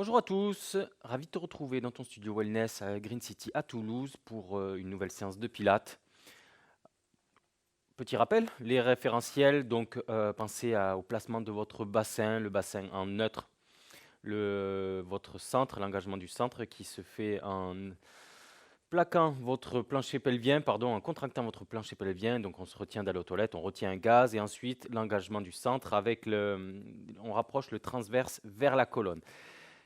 Bonjour à tous, ravi de te retrouver dans ton studio Wellness à Green City à Toulouse pour une nouvelle séance de Pilates. Petit rappel, les référentiels, donc pensez au placement de votre bassin, le bassin en neutre, votre centre, l'engagement du centre qui se fait en plaquant votre plancher pelvien, pardon, en contractant votre plancher pelvien, donc on se retient d'aller aux toilettes, on retient un gaz et ensuite l'engagement du centre on rapproche le transverse vers la colonne.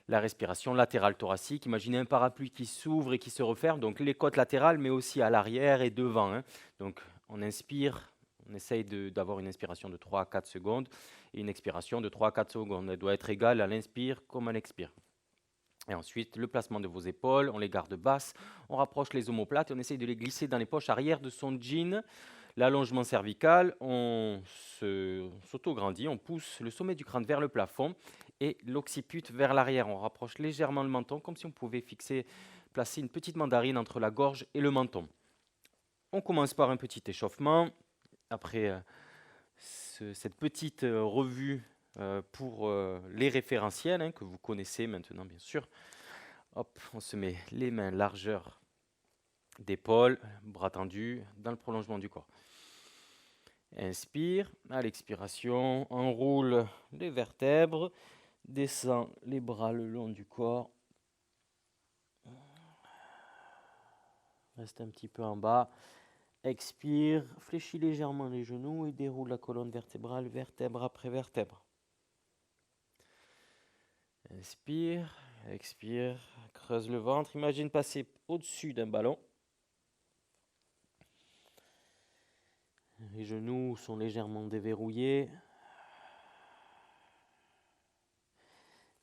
La respiration latérale thoracique. Imaginez un parapluie qui s'ouvre et qui se referme, donc les côtes latérales, mais aussi à l'arrière et devant, hein. Donc on inspire, on essaye d'avoir une inspiration de 3 à 4 secondes et une expiration de 3 à 4 secondes. Elle doit être égale à l'inspire comme à l'expire. Et ensuite, le placement de vos épaules, on les garde basses, on rapproche les omoplates et on essaye de les glisser dans les poches arrière de son jean. L'allongement cervical, on s'auto-grandit, on pousse le sommet du crâne vers le plafond et l'occiput vers l'arrière. On rapproche légèrement le menton comme si on pouvait placer une petite mandarine entre la gorge et le menton. On commence par un petit échauffement. Après cette petite revue pour les référentiels que vous connaissez maintenant bien sûr. Hop, on se met les mains largeur d'épaule, bras tendus dans le prolongement du corps. Inspire, à l'expiration, enroule les vertèbres, descend les bras le long du corps. Reste un petit peu en bas. Expire, fléchis légèrement les genoux et déroule la colonne vertébrale, vertèbre après vertèbre. Inspire, expire, creuse le ventre. Imagine passer au-dessus d'un ballon. Les genoux sont légèrement déverrouillés.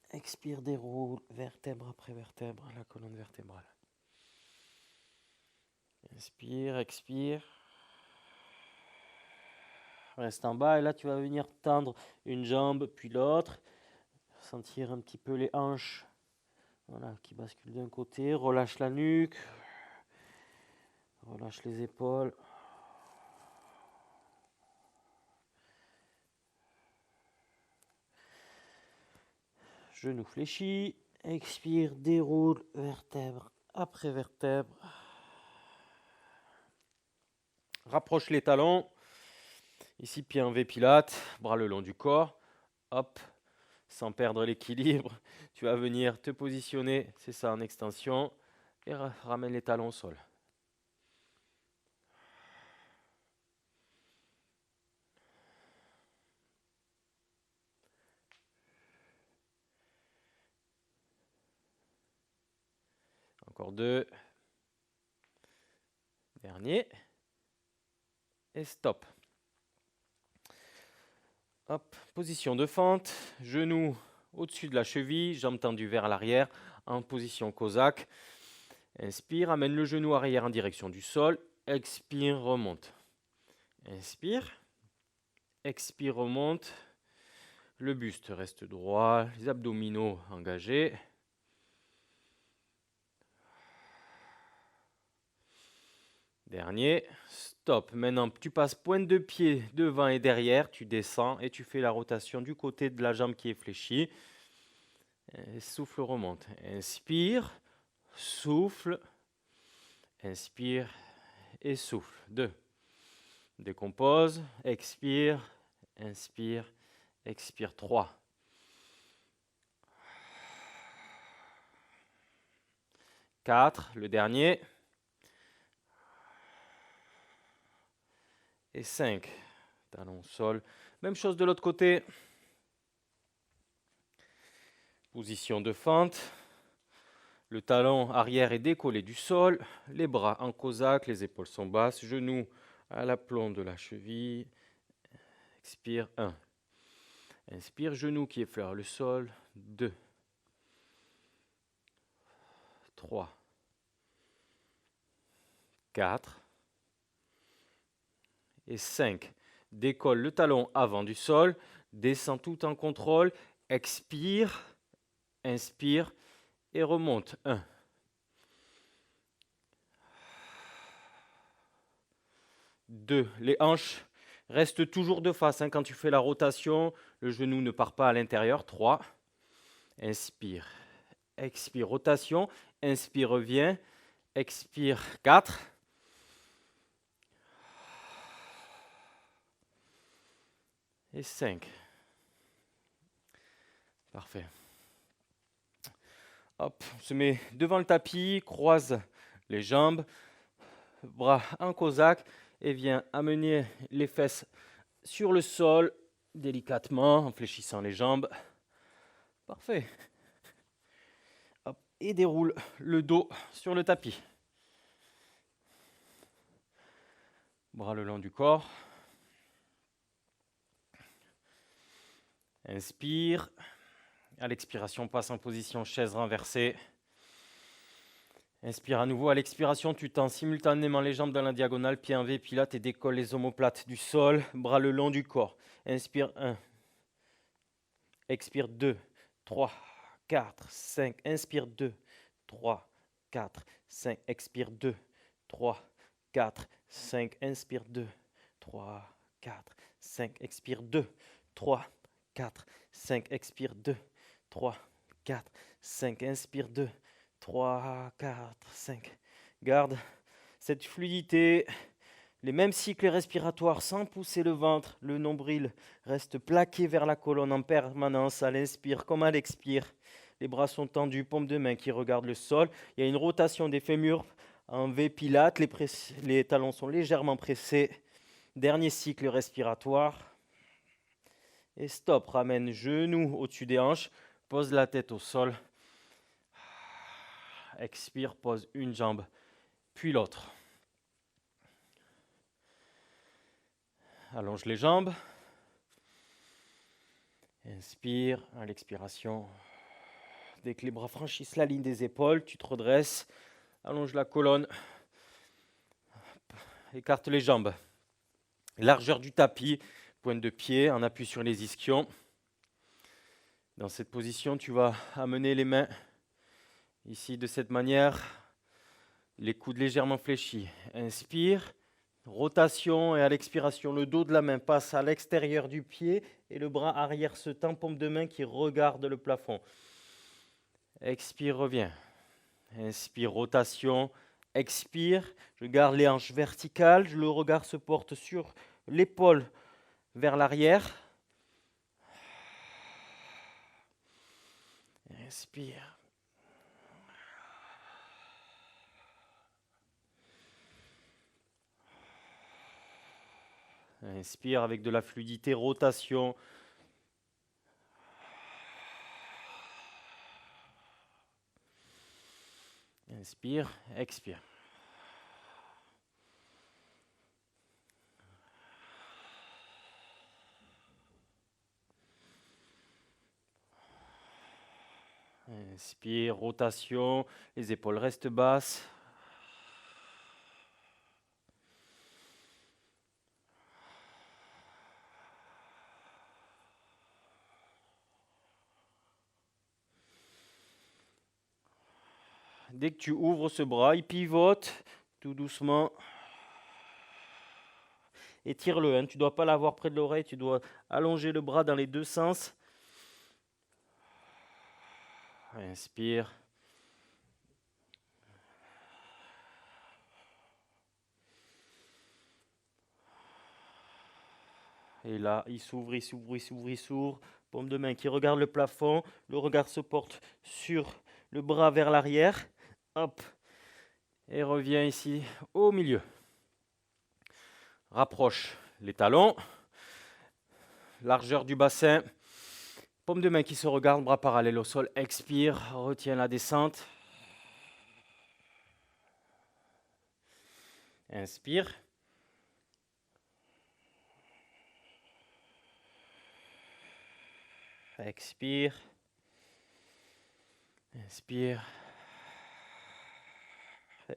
Expire, déroule, vertèbre après vertèbre, la colonne vertébrale. Inspire, expire. Reste en bas et là tu vas venir tendre une jambe puis l'autre. Sentir un petit peu les hanches qui basculent d'un côté. Relâche la nuque. Relâche les épaules. Genou fléchi. Expire, déroule, vertèbre après vertèbre. Rapproche les talons. Ici, pied en V Pilates, bras le long du corps. Hop, sans perdre l'équilibre, tu vas venir te positionner, c'est ça, en extension. Et ramène les talons au sol. Encore deux. Dernier. Et stop. Hop, position de fente, genoux au-dessus de la cheville, jambes tendues vers l'arrière, en position cosaque. Inspire, amène le genou arrière en direction du sol. Expire, remonte. Inspire. Expire, remonte. Le buste reste droit, les abdominaux engagés. Dernier, stop. Maintenant, tu passes pointe de pied devant et derrière, tu descends et tu fais la rotation du côté de la jambe qui est fléchie. Et souffle, remonte. Inspire, souffle, inspire et souffle. 2. Décompose, expire, inspire, expire. 3. 4, le dernier. Et 5. Talon au sol. Même chose de l'autre côté. Position de fente. Le talon arrière est décollé du sol. Les bras en cosaque, les épaules sont basses. Genoux à l'aplomb de la cheville. Expire. 1. Inspire, genou qui effleure le sol. 2. 3. 4. Et 5. Décolle le talon avant du sol. Descend tout en contrôle. Expire. Inspire. Et remonte. 1. 2. Les hanches restent toujours de face. Quand tu fais la rotation, le genou ne part pas à l'intérieur. 3. Inspire. expire, rotation, inspire, reviens, expire, 4. Et 5. Parfait. Hop, on se met devant le tapis, croise les jambes, bras en cosaque et viens amener les fesses sur le sol délicatement en fléchissant les jambes. Parfait. Hop, et déroule le dos sur le tapis. Bras le long du corps. Inspire. À l'expiration, passe en position chaise renversée. Inspire à nouveau. À l'expiration, tu tends simultanément les jambes dans la diagonale, pieds en V, pilates et décolle les omoplates du sol, bras le long du corps. Inspire 1. Expire 2, 3, 4, 5. Inspire 2, 3, 4, 5. Expire 2, 3, 4, 5. Inspire 2, 3, 4, 5. Expire 2, 3, 4, 5. Expire 2, 3, 4, 5. Inspire 2, 3, 4, 5. Garde cette fluidité. Les mêmes cycles respiratoires sans pousser le ventre, le nombril reste plaqué vers la colonne en permanence à l'inspire comme à l'expire. Les bras sont tendus, paumes de main qui regardent le sol. Il y a une rotation des fémurs en V pilate, les talons sont légèrement pressés. Dernier cycle respiratoire. Et stop, ramène genoux au-dessus des hanches, pose la tête au sol. Expire, pose une jambe, puis l'autre. Allonge les jambes. Inspire, à l'expiration. Dès que les bras franchissent la ligne des épaules, tu te redresses. Allonge la colonne. Écarte les jambes. Largeur du tapis, pointe de pied, en appui sur les ischions. Dans cette position, tu vas amener les mains ici de cette manière. Les coudes légèrement fléchis. Inspire. Rotation et à l'expiration, le dos de la main passe à l'extérieur du pied et le bras arrière se tend, paume de main qui regarde le plafond. Expire, reviens. Inspire, rotation. Expire, je garde les hanches verticales, le regard se porte sur l'épaule vers l'arrière. Inspire. Inspire avec de la fluidité, rotation. Inspire, expire. Inspire, rotation, les épaules restent basses. Dès que tu ouvres ce bras, il pivote tout doucement. Étire-le, hein. Tu ne dois pas l'avoir près de l'oreille, tu dois allonger le bras dans les deux sens. Inspire. Et là, il s'ouvre, il s'ouvre, il s'ouvre, il s'ouvre. Paume de main qui regarde le plafond. Le regard se porte sur le bras vers l'arrière. Hop. Et revient ici au milieu. Rapproche les talons. Largeur du bassin. Paume de main qui se regarde, bras parallèles au sol. Expire, retiens la descente. Inspire. Expire. Inspire.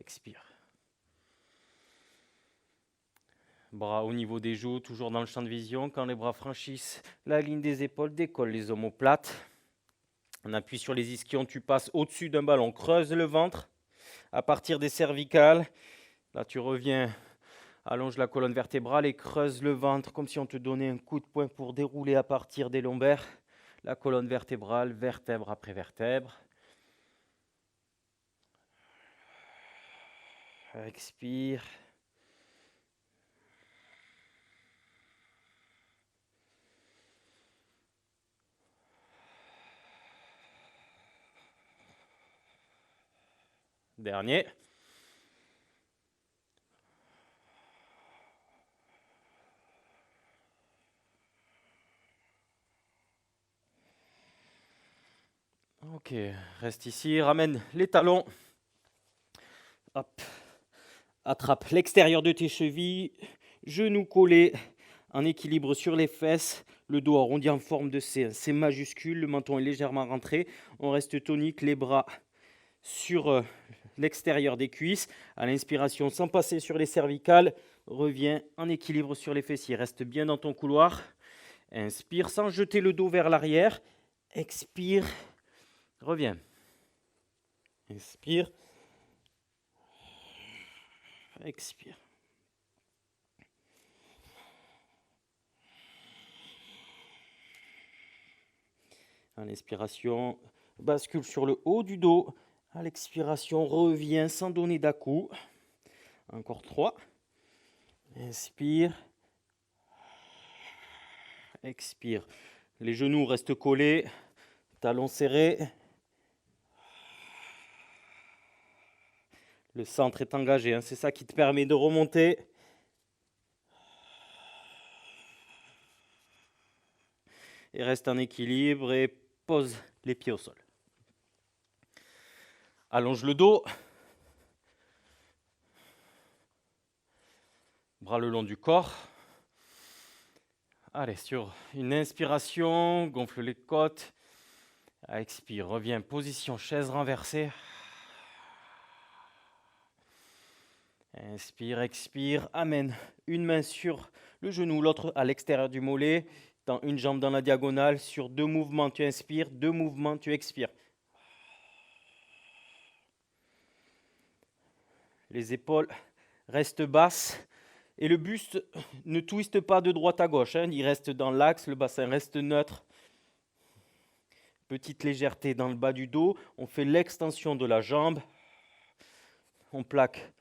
Expire. Bras au niveau des joues, toujours dans le champ de vision. Quand les bras franchissent la ligne des épaules, décolle les omoplates. On appuie sur les ischions, tu passes au-dessus d'un ballon, creuse le ventre. À partir des cervicales, là tu reviens, allonge la colonne vertébrale et creuse le ventre comme si on te donnait un coup de poing pour dérouler à partir des lombaires. La colonne vertébrale, vertèbre après vertèbre. Expire. Dernier. Ok, reste ici, ramène les talons. Hop. Attrape l'extérieur de tes chevilles, genoux collés, en équilibre sur les fesses, le dos arrondi en forme de C, un C majuscule, le menton est légèrement rentré, on reste tonique, les bras sur l'extérieur des cuisses, à l'inspiration sans passer sur les cervicales, reviens en équilibre sur les fessiers, reste bien dans ton couloir, inspire sans jeter le dos vers l'arrière, expire, reviens, inspire, expire. À l'inspiration, bascule sur le haut du dos. À l'expiration, reviens sans donner d'à-coup. Encore 3. Inspire. Expire. Les genoux restent collés. Talons serrés. Le centre est engagé. C'est ça qui te permet de remonter. Et reste en équilibre et pose les pieds au sol. Allonge le dos. Bras le long du corps. Allez, sur une inspiration, gonfle les côtes. Expire, reviens, position chaise renversée. Inspire, expire, amène une main sur le genou, l'autre à l'extérieur du mollet, dans une jambe dans la diagonale. Sur 2 mouvements, tu inspires, 2 mouvements, tu expires. Les épaules restent basses et le buste ne twiste pas de droite à gauche. Il reste dans l'axe, le bassin reste neutre. Petite légèreté dans le bas du dos. On fait l'extension de la jambe. On plaque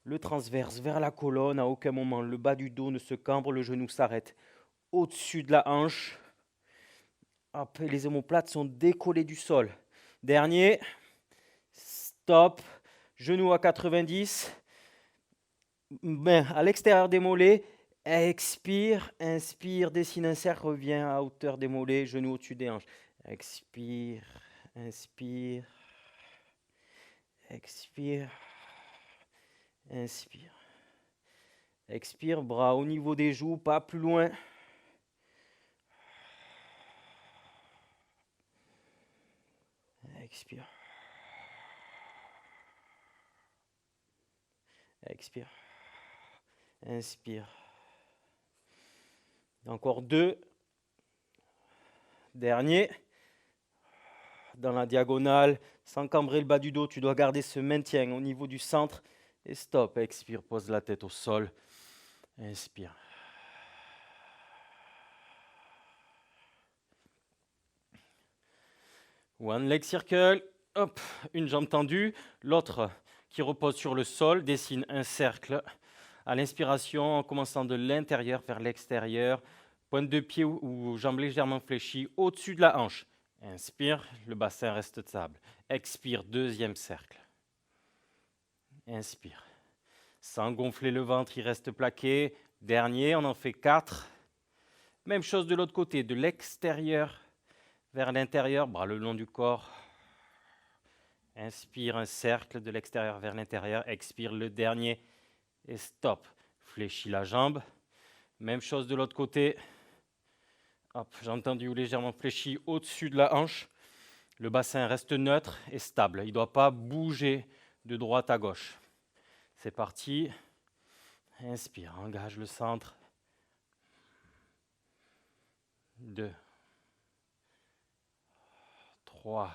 le transverse vers la colonne. À aucun moment, le bas du dos ne se cambre, le genou s'arrête au-dessus de la hanche. Hop, les omoplates sont décollées du sol. Dernier. Stop. Genou à 90. Main à l'extérieur des mollets. Expire, inspire, dessine un cercle, reviens à hauteur des mollets, genou au-dessus des hanches. Expire, inspire, expire, inspire. Expire, bras au niveau des joues, pas plus loin. Expire. Expire. Inspire. Encore 2. Dernier. Dans la diagonale, sans cambrer le bas du dos, tu dois garder ce maintien au niveau du centre. Et stop. Expire, pose la tête au sol. Inspire. One leg circle. Hop, une jambe tendue, l'autre qui repose sur le sol, dessine un cercle. À l'inspiration, en commençant de l'intérieur vers l'extérieur, pointe de pied ou jambe légèrement fléchie au-dessus de la hanche. Inspire, le bassin reste stable. Expire, deuxième cercle. Inspire. Sans gonfler le ventre, il reste plaqué. Dernier, on en fait 4. Même chose de l'autre côté, de l'extérieur vers l'intérieur, bras le long du corps. Inspire un cercle de l'extérieur vers l'intérieur. Expire le dernier et stop. Fléchis la jambe. Même chose de l'autre côté. Hop, j'ai entendu légèrement fléchi au-dessus de la hanche. Le bassin reste neutre et stable. Il ne doit pas bouger de droite à gauche. C'est parti. Inspire, engage le centre. 2, 3.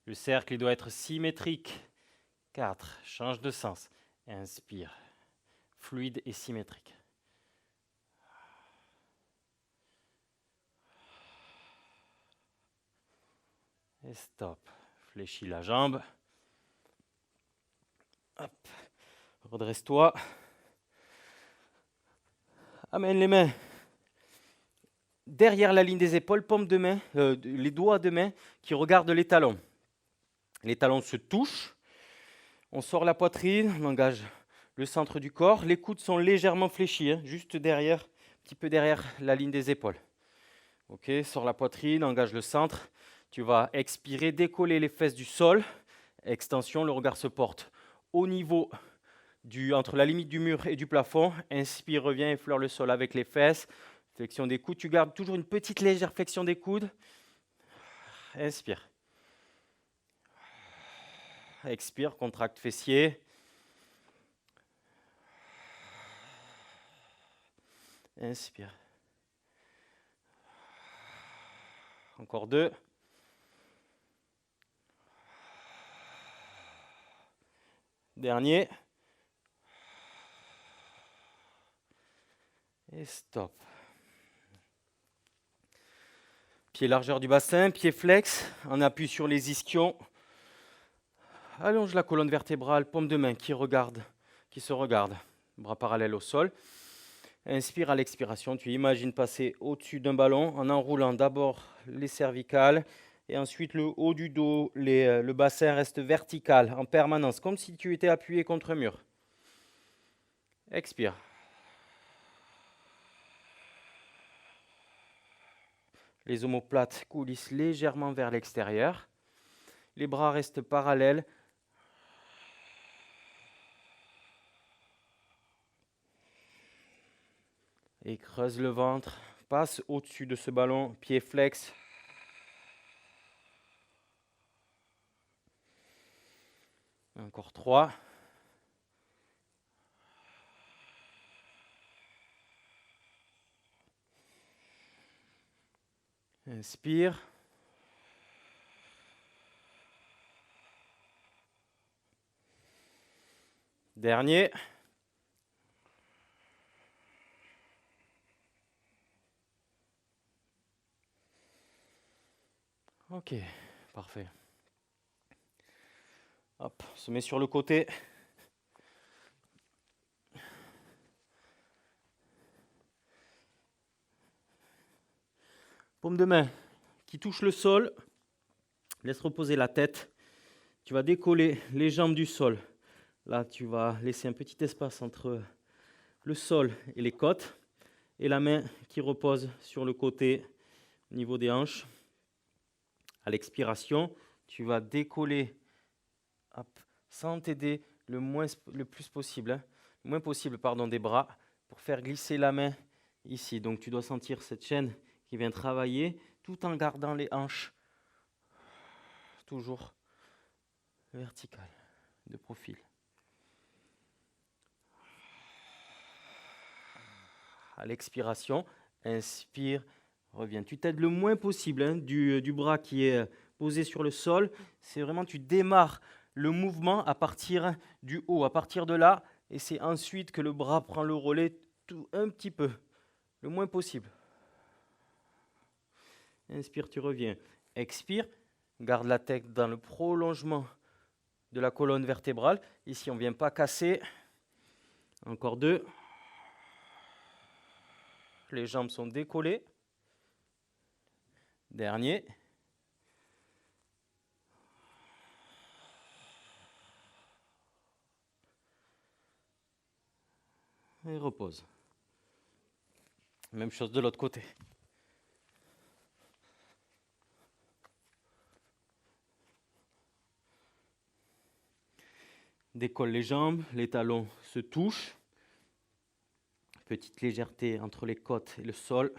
Le cercle il doit être symétrique. 4. Change de sens. Inspire. Fluide et symétrique. Et stop. Fléchis la jambe. Hop. Redresse-toi. Amène les mains derrière la ligne des épaules, paume de main, les doigts de main qui regardent les talons. Les talons se touchent. On sort la poitrine, on engage le centre du corps. Les coudes sont légèrement fléchis, hein, juste derrière, un petit peu derrière la ligne des épaules. Ok, sors la poitrine, engage le centre. Tu vas expirer, décoller les fesses du sol. Extension, le regard se porte au niveau entre la limite du mur et du plafond. Inspire, reviens, effleure le sol avec les fesses. Flexion des coudes. Tu gardes toujours une petite légère flexion des coudes. Inspire. Expire, contracte fessier. Inspire. Encore 2. Dernier. Et stop. Pied largeur du bassin, pied flex, on appuie sur les ischions. Allonge la colonne vertébrale, paume de main qui se regarde. Bras parallèles au sol. Inspire à l'expiration, tu imagines passer au-dessus d'un ballon en enroulant d'abord les cervicales et ensuite le haut du dos, le bassin reste vertical en permanence, comme si tu étais appuyé contre un mur. Expire. Les omoplates coulissent légèrement vers l'extérieur. Les bras restent parallèles. Et creuse le ventre. Passe au-dessus de ce ballon, pied flex. Encore 3. Inspire. Dernier. Ok, parfait. Hop, on se met sur le côté. Paume de main qui touche le sol. Laisse reposer la tête. Tu vas décoller les jambes du sol. Là, tu vas laisser un petit espace entre le sol et les côtes. Et la main qui repose sur le côté au niveau des hanches. À l'expiration, tu vas décoller sans t'aider le moins possible des bras pour faire glisser la main ici. Donc tu dois sentir cette chaîne qui vient travailler tout en gardant les hanches toujours verticales, de profil. À l'expiration, inspire, reviens. Tu t'aides le moins possible du bras qui est posé sur le sol. C'est vraiment, tu démarres le mouvement à partir du haut, à partir de là, et c'est ensuite que le bras prend le relais un petit peu, le moins possible. Inspire, tu reviens. Expire, garde la tête dans le prolongement de la colonne vertébrale. Ici, on ne vient pas casser. Encore 2. Les jambes sont décollées. Dernier. Et repose. Même chose de l'autre côté. Décolle les jambes, les talons se touchent. Petite légèreté entre les côtes et le sol.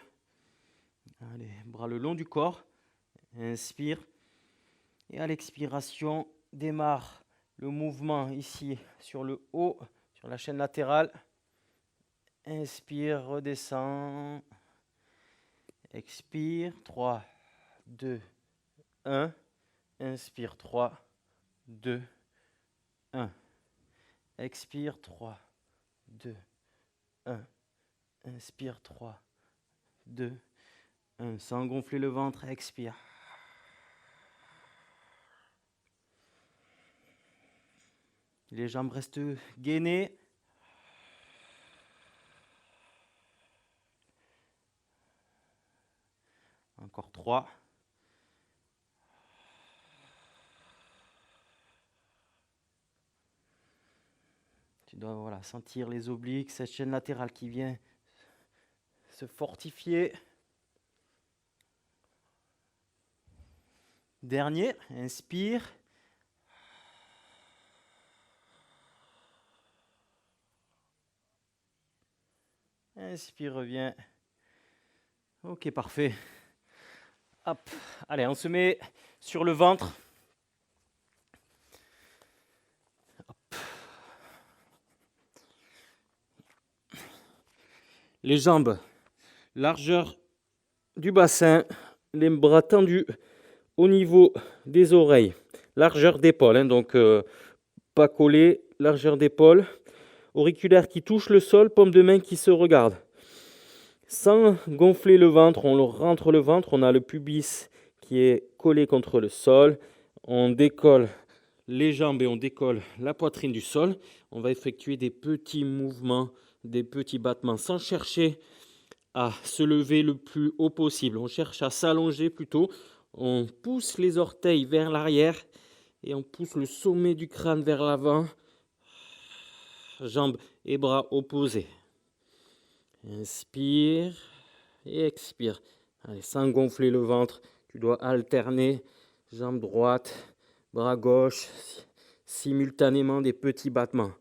Allez, bras le long du corps. Inspire. Et à l'expiration, démarre le mouvement ici sur le haut, sur la chaîne latérale. Inspire, redescend. Expire, 3, 2, 1. Inspire, 3, 2, 1. Expire, 3, 2, 1. Inspire, 3, 2, 1. Sans gonfler le ventre, expire. Les jambes restent gainées. Encore 3. Tu dois voilà, sentir les obliques, cette chaîne latérale qui vient se fortifier. Dernier, inspire. Inspire, reviens. Ok, parfait. Hop, allez, on se met sur le ventre. Hop. Les jambes, largeur du bassin, les bras tendus au niveau des oreilles, largeur d'épaule, hein, donc pas collé, largeur d'épaule, auriculaire qui touche le sol, paume de main qui se regarde. Sans gonfler le ventre, on rentre le ventre, on a le pubis qui est collé contre le sol, on décolle les jambes et on décolle la poitrine du sol. On va effectuer des petits mouvements, des petits battements sans chercher à se lever le plus haut possible. On cherche à s'allonger plutôt. On pousse les orteils vers l'arrière et on pousse le sommet du crâne vers l'avant. Jambes et bras opposés. Inspire et expire. Allez, sans gonfler le ventre, tu dois alterner jambe droite, bras gauche, simultanément des petits battements.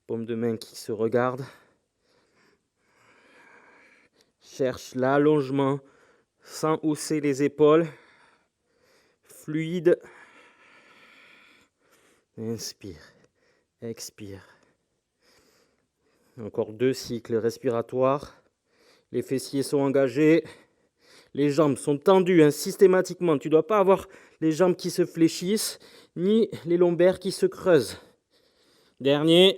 Paume de main qui se regarde. Cherche l'allongement sans hausser les épaules. Fluide. Inspire, expire. Encore 2 cycles respiratoires. Les fessiers sont engagés. Les jambes sont tendues hein, systématiquement. Tu ne dois pas avoir les jambes qui se fléchissent, ni les lombaires qui se creusent. Dernier.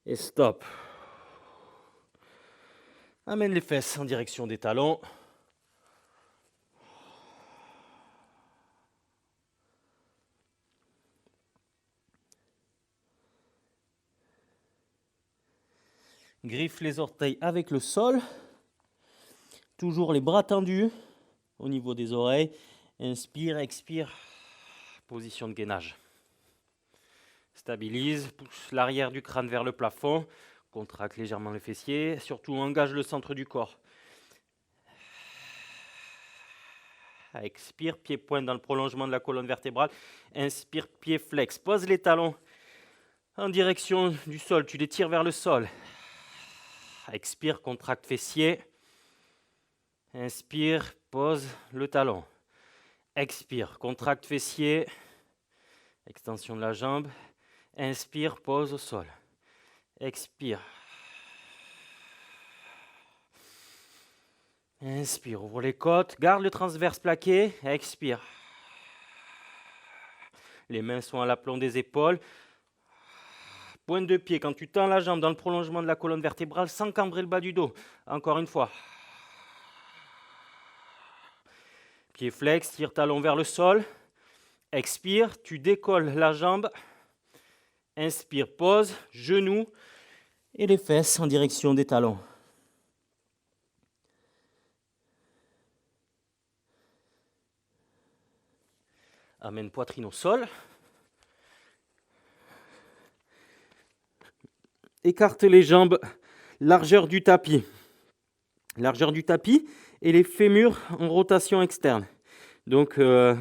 Et stop. Amène les fesses en direction des talons. Griffe les orteils avec le sol. Toujours les bras tendus au niveau des oreilles. Inspire, expire. Position de gainage. Stabilise, pousse l'arrière du crâne vers le plafond. Contracte légèrement les fessiers. Surtout, engage le centre du corps. Expire, pied-point dans le prolongement de la colonne vertébrale. Inspire, pied flex. Pose les talons en direction du sol. Tu les tires vers le sol. Expire, contracte fessier. Inspire, pose le talon. Expire, contracte fessier. Extension de la jambe. Inspire, pose au sol. Expire. Inspire, ouvre les côtes. Garde le transverse plaqué. Expire. Les mains sont à l'aplomb des épaules. Pointe de pied, quand tu tends la jambe dans le prolongement de la colonne vertébrale sans cambrer le bas du dos. Encore une fois. Pied flex, tire talon vers le sol. Expire, tu décolles la jambe. Inspire, pose, genou et les fesses en direction des talons. Amène poitrine au sol. Écarte les jambes, largeur du tapis. Largeur du tapis et les fémurs en rotation externe. Donc,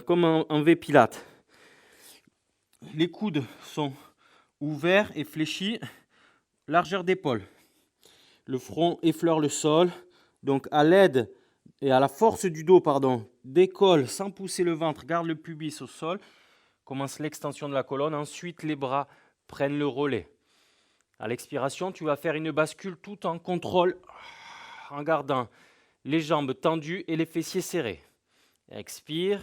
comme en V-Pilates. Les coudes sont ouverts et fléchis. Largeur d'épaule. Le front effleure le sol. Donc, à l'aide et à la force du dos, décolle sans pousser le ventre. Garde le pubis au sol. Commence l'extension de la colonne. Ensuite, les bras prennent le relais. À l'expiration, tu vas faire une bascule tout en contrôle, en gardant les jambes tendues et les fessiers serrés. Expire.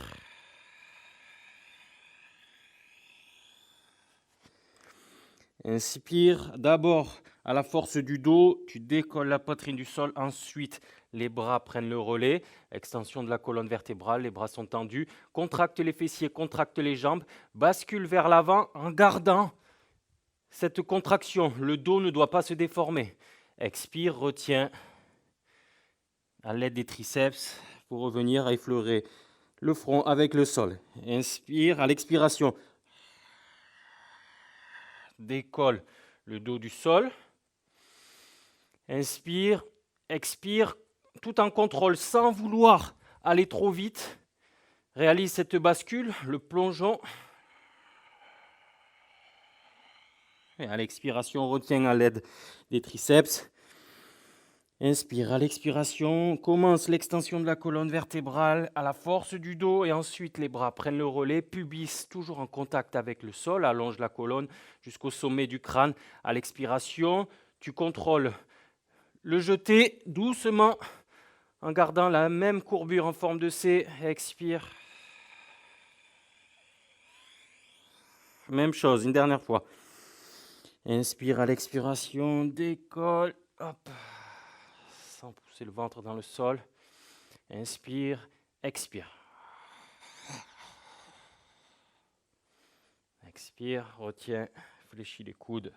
Inspire. D'abord, à la force du dos, tu décolles la poitrine du sol. Ensuite, les bras prennent le relais. Extension de la colonne vertébrale, les bras sont tendus. Contracte les fessiers, contracte les jambes. Bascule vers l'avant en gardant cette contraction. Le dos ne doit pas se déformer. Expire, retiens. à l'aide des triceps pour revenir à effleurer le front avec le sol. Inspire, à l'expiration, décolle le dos du sol. Inspire, expire, tout en contrôle, sans vouloir aller trop vite. Réalise cette bascule, le plongeon. Et à l'expiration, retiens à l'aide des triceps. Inspire, à l'expiration, commence l'extension de la colonne vertébrale à la force du dos et ensuite les bras prennent le relais, pubis toujours en contact avec le sol, allonge la colonne jusqu'au sommet du crâne. À l'expiration, tu contrôles le jeté doucement en gardant la même courbure en forme de C. Expire. Même chose, une dernière fois. Inspire à l'expiration, décolle, hop, sans pousser le ventre dans le sol. Inspire, expire. Expire, retiens, fléchis les coudes.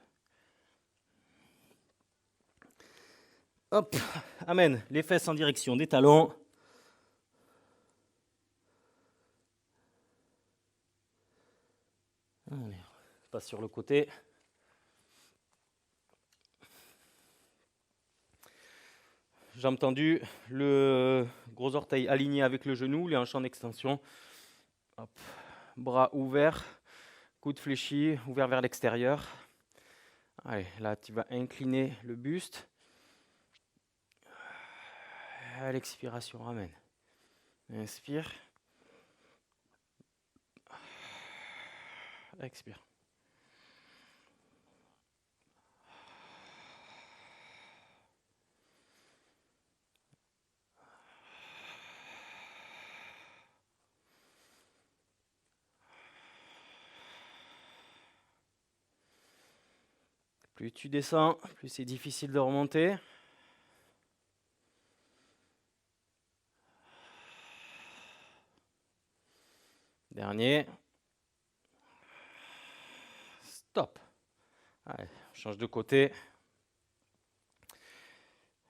Hop, amène les fesses en direction des talons. Allez, passe sur le côté. Jambes tendues, le gros orteil aligné avec le genou, les hanches en extension. Hop. Bras ouverts, coudes fléchis, ouverts vers l'extérieur. Allez, là tu vas incliner le buste. À l'expiration, ramène. Inspire. Expire. Plus tu descends, plus c'est difficile de remonter. Dernier. Stop. Allez, on change de côté.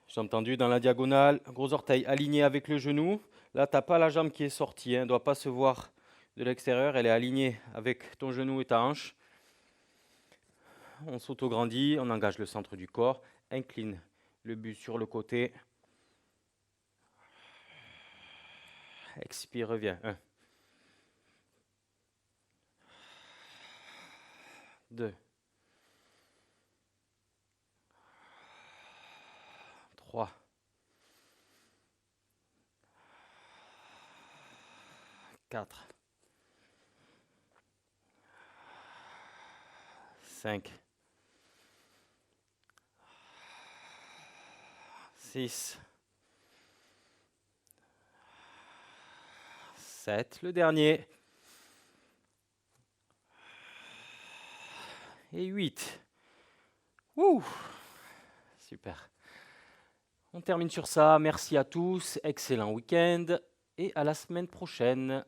Jambes tendues dans la diagonale, gros orteil aligné avec le genou. Là, tu n'as pas la jambe qui est sortie, elle ne doit pas se voir de l'extérieur, elle est alignée avec ton genou et ta hanche. On s'auto-grandit, on engage le centre du corps, incline le buste sur le côté. Expire, reviens. 1. 2. 3. 4. 5. 6. 7. Le dernier. Et 8. Ouh, super. On termine sur ça. Merci à tous. Excellent week-end et à la semaine prochaine.